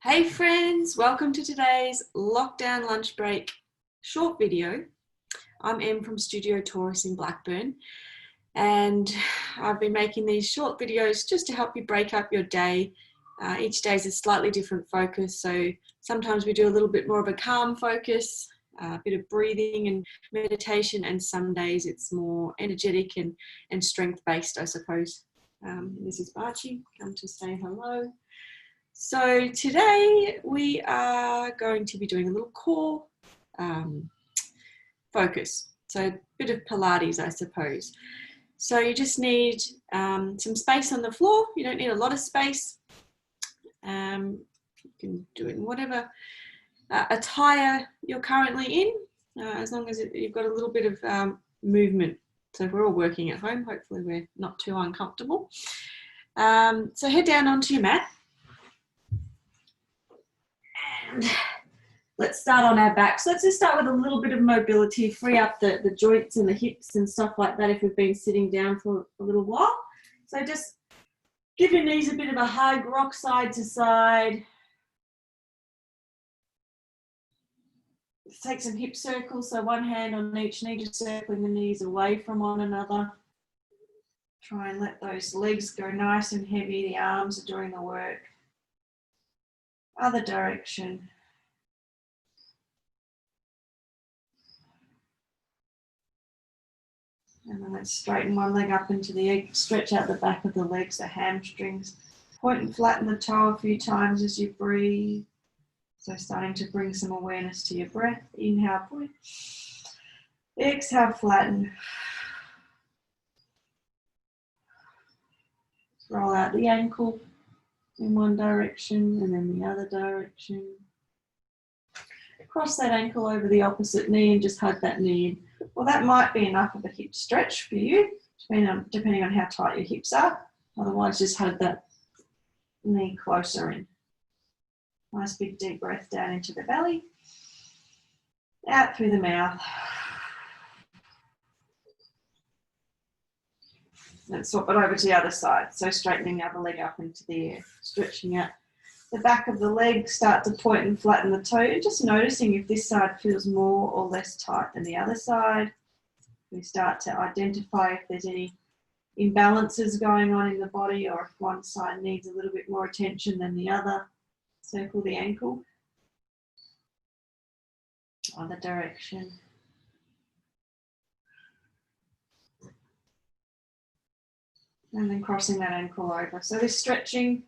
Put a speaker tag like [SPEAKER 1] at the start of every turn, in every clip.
[SPEAKER 1] Hey friends, welcome to today's lockdown lunch break short video. I'm Em from Studio Taurus in Blackburn, and I've been making these short videos just to help you break up your day. Each day is a slightly different focus, so sometimes we do a little bit more of a calm focus, a bit of breathing and meditation, and some days it's more energetic and strength-based, I suppose. This is Barchi, come to say hello. So today we are going to be doing a little core focus. So a bit of Pilates, I suppose. So you just need some space on the floor. You don't need a lot of space. You can do it in whatever attire you're currently in, as long as you've got a little bit of movement. So if we're all working at home, hopefully we're not too uncomfortable. So head down onto your mat. And let's start on our back. So let's just start with a little bit of mobility, free up the joints and the hips and stuff like that if we've been sitting down for a little while. So just give your knees a bit of a hug, rock side to side. Take some hip circles, so one hand on each knee, just circling the knees away from one another. Try and let those legs go nice and heavy. The arms are doing the work. Other direction. And then let's straighten one leg up into the egg, stretch out the back of the legs, the hamstrings. Point and flatten the toe a few times as you breathe. So starting to bring some awareness to your breath. Inhale, point. Exhale, flatten. Roll out the ankle in one direction and then the other direction. Cross that ankle over the opposite knee and just hug that knee in. Well, that might be enough of a hip stretch for you, depending on how tight your hips are. Otherwise, just hug that knee closer in. Nice big deep breath down into the belly. Out through the mouth. And swap it over to the other side. So straightening the other leg up into the air, stretching out the back of the leg, start to point and flatten the toe, and just noticing if this side feels more or less tight than the other side. We start to identify if there's any imbalances going on in the body or if one side needs a little bit more attention than the other. Circle the ankle. Other direction. And then crossing that ankle over. So this stretching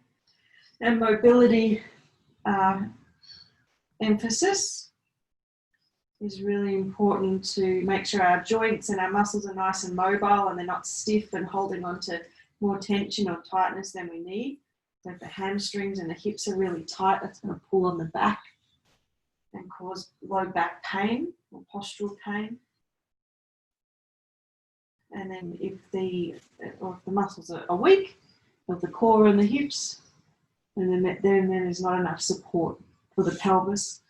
[SPEAKER 1] and mobility emphasis is really important to make sure our joints and our muscles are nice and mobile and they're not stiff and holding on to more tension or tightness than we need. So if the hamstrings and the hips are really tight, that's going to pull on the back and cause low back pain or postural pain. And then if the muscles are weak, of the core and the hips, and then there's not enough support for the pelvis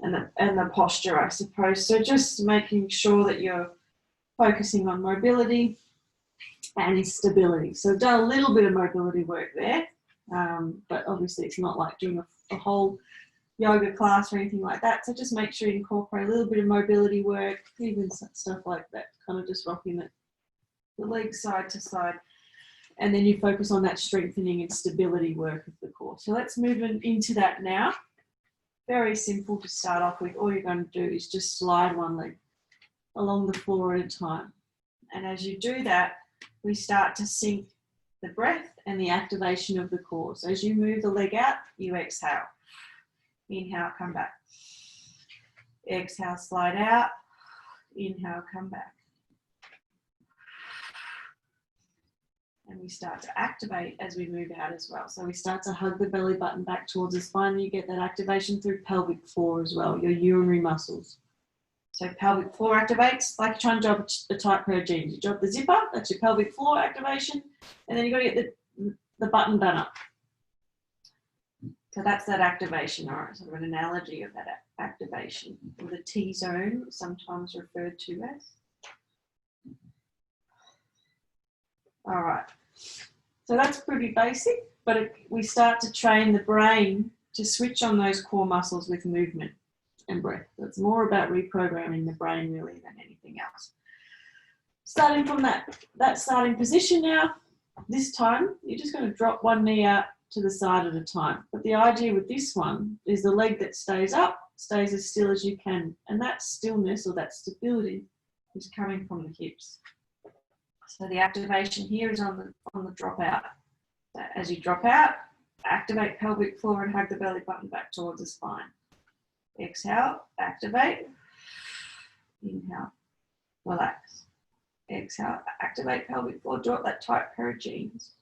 [SPEAKER 1] and the posture, I suppose. So just making sure that you're focusing on mobility and stability. So I've done a little bit of mobility work there, but obviously it's not like doing a whole yoga class or anything like that. So just make sure you incorporate a little bit of mobility work, even stuff like that, kind of just rocking the legs side to side. And then you focus on that strengthening and stability work of the core. So let's move into that now. Very simple to start off with. All you're going to do is just slide one leg along the floor at a time. And as you do that, we start to sync the breath and the activation of the core. So as you move the leg out, you exhale. Inhale, come back. Exhale, slide out. Inhale, come back. And we start to activate as we move out as well. So we start to hug the belly button back towards the spine. You get that activation through pelvic floor as well, your urinary muscles. So pelvic floor activates like you're trying to drop a tight pair of jeans. You drop the zipper, that's your pelvic floor activation. And then you've got to get the button done up. So that's that activation, or sort of an analogy of that activation, or the T-zone, sometimes referred to as. All right, so that's pretty basic, but we start to train the brain to switch on those core muscles with movement and breath. So it's more about reprogramming the brain really than anything else. Starting from that starting position now, this time you're just going to drop one knee out to the side at a time. But the idea with this one is the leg that stays up stays as still as you can, and that stillness or that stability is coming from the hips. So the activation here is on the drop out. So as you drop out, activate pelvic floor and hug the belly button back towards the spine. Exhale, activate. Inhale, relax. Exhale, activate pelvic floor, drop that tight pair of jeans.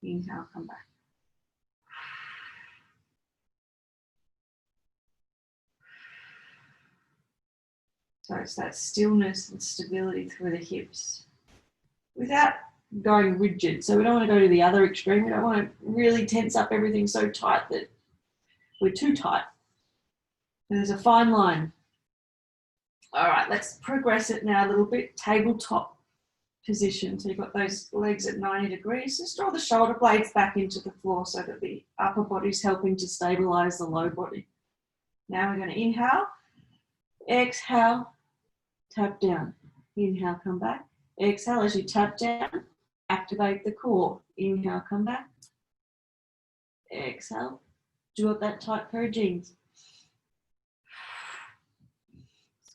[SPEAKER 1] Inhale, come back. So it's that stillness and stability through the hips without going rigid. So we don't want to go to the other extreme. We don't want to really tense up everything so tight that we're too tight. And there's a fine line. All right, let's progress it now a little bit. Tabletop position. So you've got those legs at 90 degrees. Just draw the shoulder blades back into the floor so that the upper body's helping to stabilize the low body. Now we're going to inhale, exhale, tap down. Inhale, come back. Exhale as you tap down, activate the core. Inhale, come back. Exhale, drop that tight pair of jeans.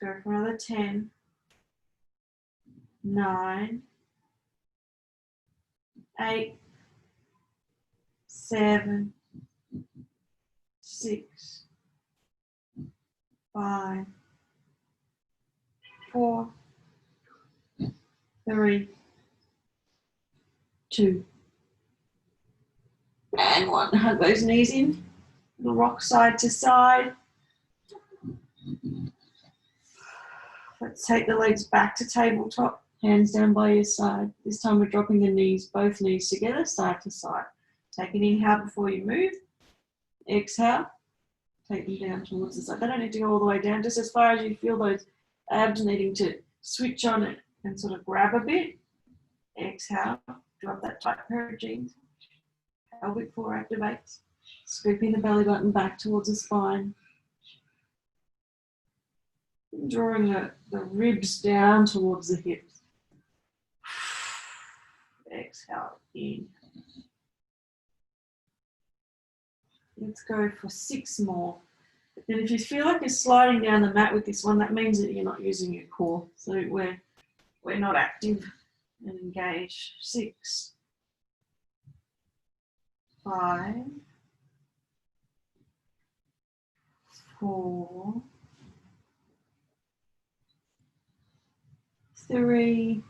[SPEAKER 1] Let's go for another 10, 9, 8, 7, 6, 5, 4, 3, 2, and 1. Hug those knees in. Little rock side to side. Let's take the legs back to tabletop, hands down by your side. This time we're dropping the knees, both knees together, side to side. Take an inhale before you move. Exhale, take them down towards the side. They don't need to go all the way down, just as far as you feel those abs needing to switch on it and sort of grab a bit. Exhale, drop that tight pair of jeans. Pelvic floor activates. Scooping the belly button back towards the spine. Drawing the ribs down towards the hips. Exhale, in. Let's go for 6 more. And if you feel like you're sliding down the mat with this one, that means that you're not using your core. So we're not active and engaged. 6, 5, 4, 3,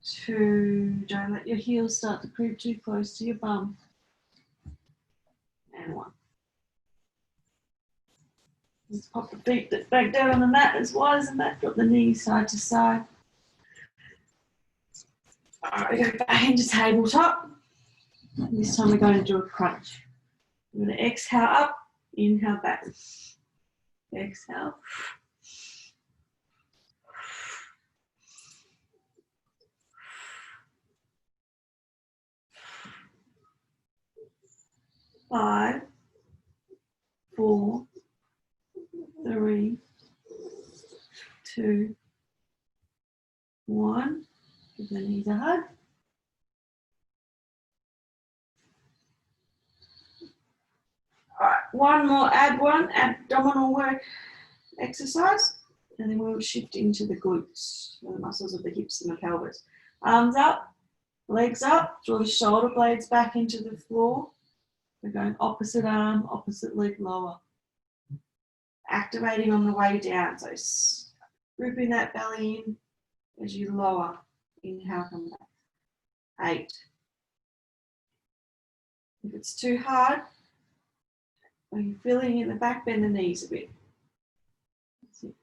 [SPEAKER 1] 2, don't let your heels start to creep too close to your bum, and 1. Let's pop the feet back down on the mat as wide as the mat, drop the knees side to side. All right, we go back into tabletop. This time we're going to do a crunch. We're going to exhale up, inhale back. Exhale. Five, 4, 3, 2, 1. Give the knees a hug. All right, one more, add one abdominal work exercise, and then we'll shift into the glutes, the muscles of the hips and the pelvis. Arms up, legs up, draw the shoulder blades back into the floor. We're going opposite arm, opposite leg lower. Activating on the way down, so grouping that belly in as you lower. Inhale, come back. 8. If it's too hard, when you're feeling in the back, bend the knees a bit. That's it.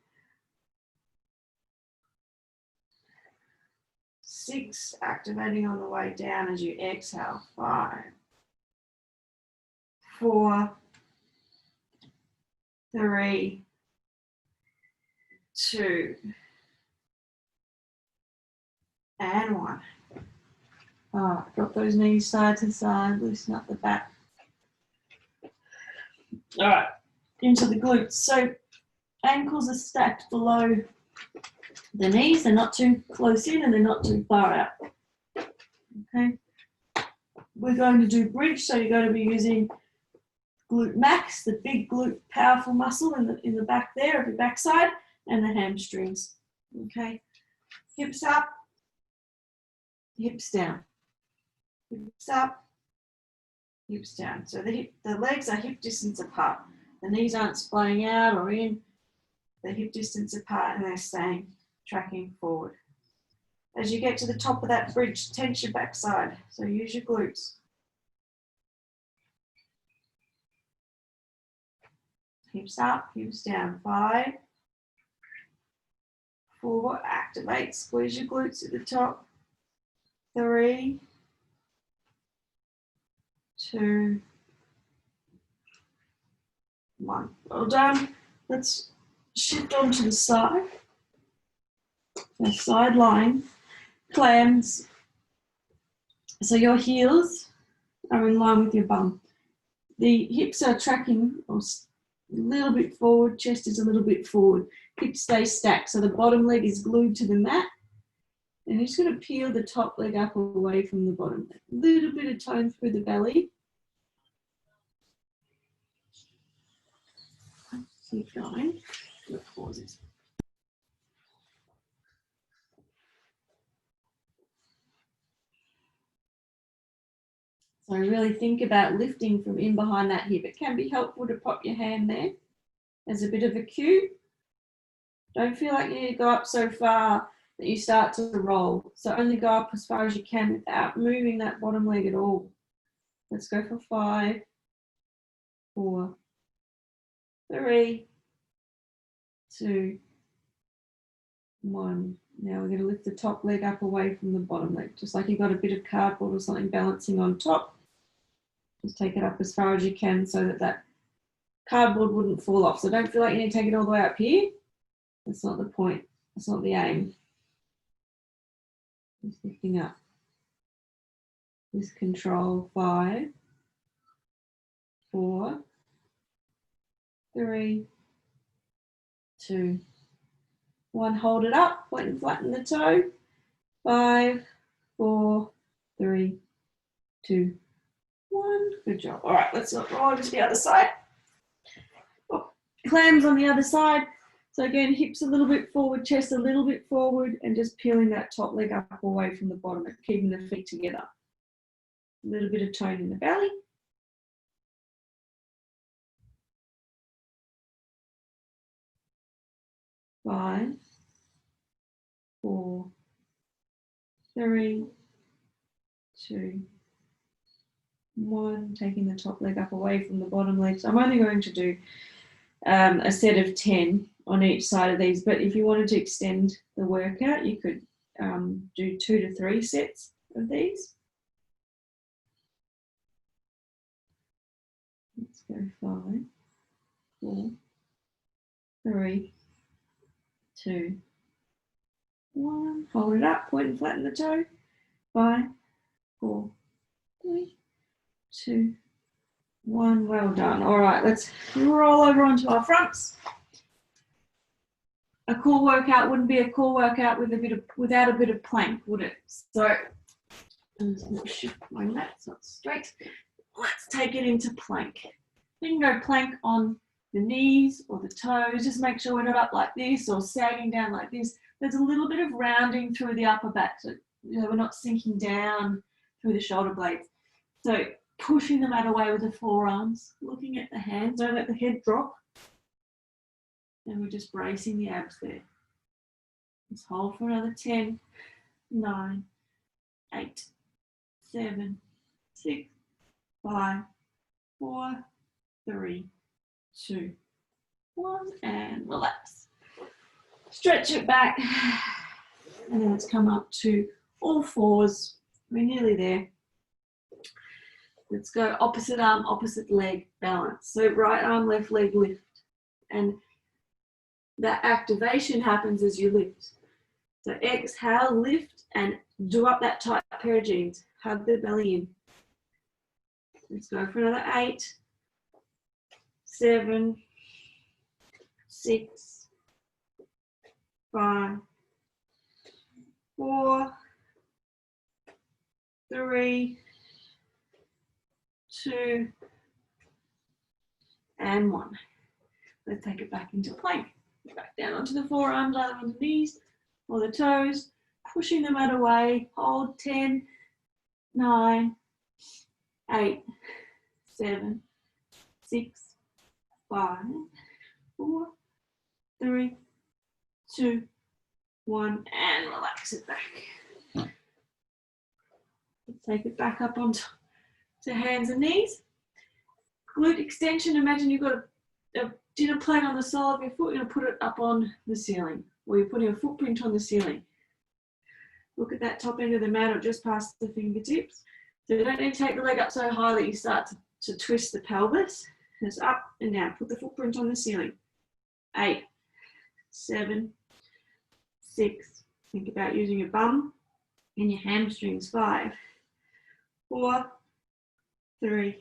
[SPEAKER 1] 6, activating on the way down as you exhale. 5, 4, 3, 2, and 1. All right, drop those knees side to side, loosen up the back. All right, into the glutes. So ankles are stacked below the knees. They're not too close in and they're not too far out. Okay. We're going to do bridge, so you're going to be using glute max, the big glute powerful muscle in the back there of your backside, and the hamstrings. Okay. Hips up, hips down. Hips up, hips down. So the legs are hip distance apart. The knees aren't splaying out or in. They're hip distance apart and they're staying, tracking forward. As you get to the top of that bridge, tense your backside. So use your glutes. Hips up, hips down. 5, 4, activate, squeeze your glutes at the top. 3, 2, 1. Well done. Let's shift onto the side. So side lying, clams. So your heels are in line with your bum. The hips are tracking a little bit forward, chest is a little bit forward. Hips stay stacked, so the bottom leg is glued to the mat. And you're just going to peel the top leg up away from the bottom leg. A little bit of tone through the belly. Keep going. Pauses. So really think about lifting from in behind that hip. It can be helpful to pop your hand there as a bit of a cue. Don't feel like you need to go up so far that you start to roll. So only go up as far as you can without moving that bottom leg at all. Let's go for 5, 4, 3, 2, 1. Now we're going to lift the top leg up away from the bottom leg, just like you've got a bit of cardboard or something balancing on top. Just take it up as far as you can so that that cardboard wouldn't fall off. So don't feel like you need to take it all the way up here. That's not the point. That's not the aim. Just lifting up with control. 5, 4, 3, 2, 1. Hold it up, point and flatten the toe. 5, 4, 3, 2, 1. Good job. All right, let's roll over to the other side. Oh, clams on the other side. So again, hips a little bit forward, chest a little bit forward, and just peeling that top leg up away from the bottom and keeping the feet together. A little bit of tone in the belly. Five, 4, 3, 2, 1. Taking the top leg up away from the bottom leg. So I'm only going to do a set of 10 on each side of these, but if you wanted to extend the workout, you could do 2 to 3 sets of these. Let's go 5, 4, 3, 2, 1. Hold it up, point and flatten the toe. 5, 4, 3, 2, 1. Well done. All right, let's roll over onto our fronts. A core workout wouldn't be a core workout without a bit of plank, would it? So I'm just going to shift my mat so it's straight. Let's take it into plank. You can go plank on the knees or the toes. Just make sure we're not up like this or sagging down like this. There's a little bit of rounding through the upper back, so we're not sinking down through the shoulder blades. So pushing the mat away with the forearms, looking at the hands, don't let the head drop. And we're just bracing the abs there. Let's hold for another 10, 9, 8, 7, 6, 5, 4, 3, 2, 1, and relax. Stretch it back, and then let's come up to all fours. We're nearly there. Let's go opposite arm, opposite leg balance. So right arm, left leg lift. And that activation happens as you lift. So exhale, lift, and Do up that tight pair of jeans. Hug the belly in. Let's go for another 8, 7, 6, 5, 4, 3, 2, and 1. Let's take it back into plank. Back down onto the forearms, either on the knees or the toes, pushing the mat away. Hold 10, 9, 8, 7, 6, 5, 4, 3, 2, 1, and relax it back. Let's take it back up onto hands and knees. Glute extension, imagine you've got a dinner plate on the sole of your foot, you're going to put it up on the ceiling, or you're putting a footprint on the ceiling. Look at that top end of the mat or just past the fingertips. So you don't need to take the leg up so high that you start to twist the pelvis. Just up and down. Put the footprint on the ceiling. 8, 7, 6. Think about using your bum and your hamstrings. 5, 4, 3,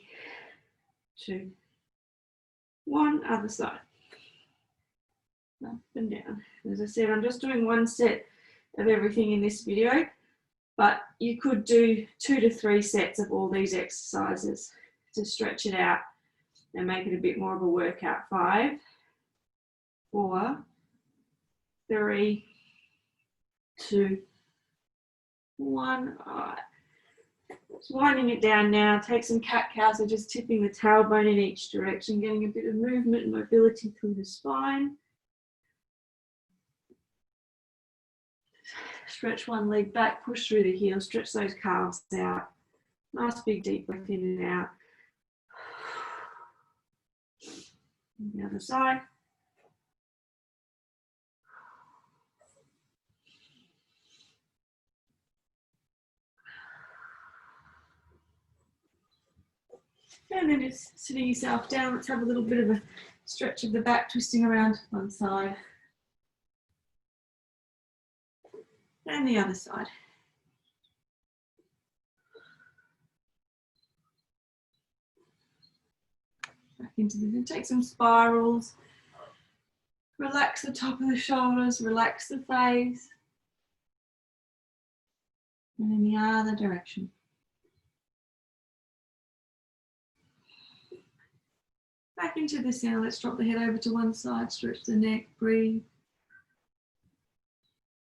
[SPEAKER 1] 2, 1. Other side. Up and down. As I said, I'm just doing one set of everything in this video, but you could do 2 to 3 sets of all these exercises to stretch it out and make it a bit more of a workout. 5, 4, 3, 2, 1. All right. Just winding it down now. Take some cat-cow, so just tipping the tailbone in each direction, getting a bit of movement and mobility through the spine. Stretch one leg back, push through the heel, stretch those calves out. Nice big deep breath in and out. The other side. And then just sitting yourself down, let's have a little bit of a stretch of the back, twisting around one side. And the other side. Back into this and take some spirals. Relax the top of the shoulders, relax the face. And in the other direction. Back into the center, let's drop the head over to one side, stretch the neck, breathe.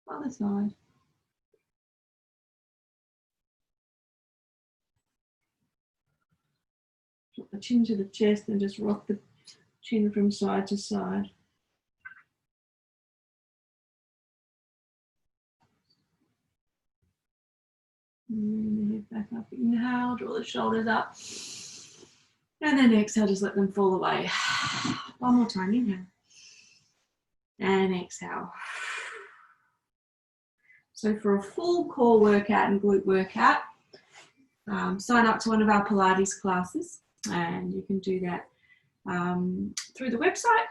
[SPEAKER 1] Other side. Drop the chin to the chest and just rock the chin from side to side. And the head back up. Inhale, draw the shoulders up. And then exhale, just let them fall away. One more time, inhale. And exhale. So for a full core workout and glute workout, sign up to one of our Pilates classes, and you can do that through the website.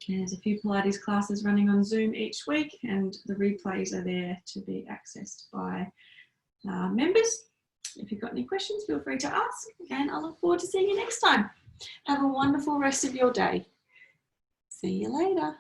[SPEAKER 1] And there's a few Pilates classes running on Zoom each week, and the replays are there to be accessed by members. If you've got any questions, feel free to ask, and I look forward to seeing you next time. Have a wonderful rest of your day. See you later.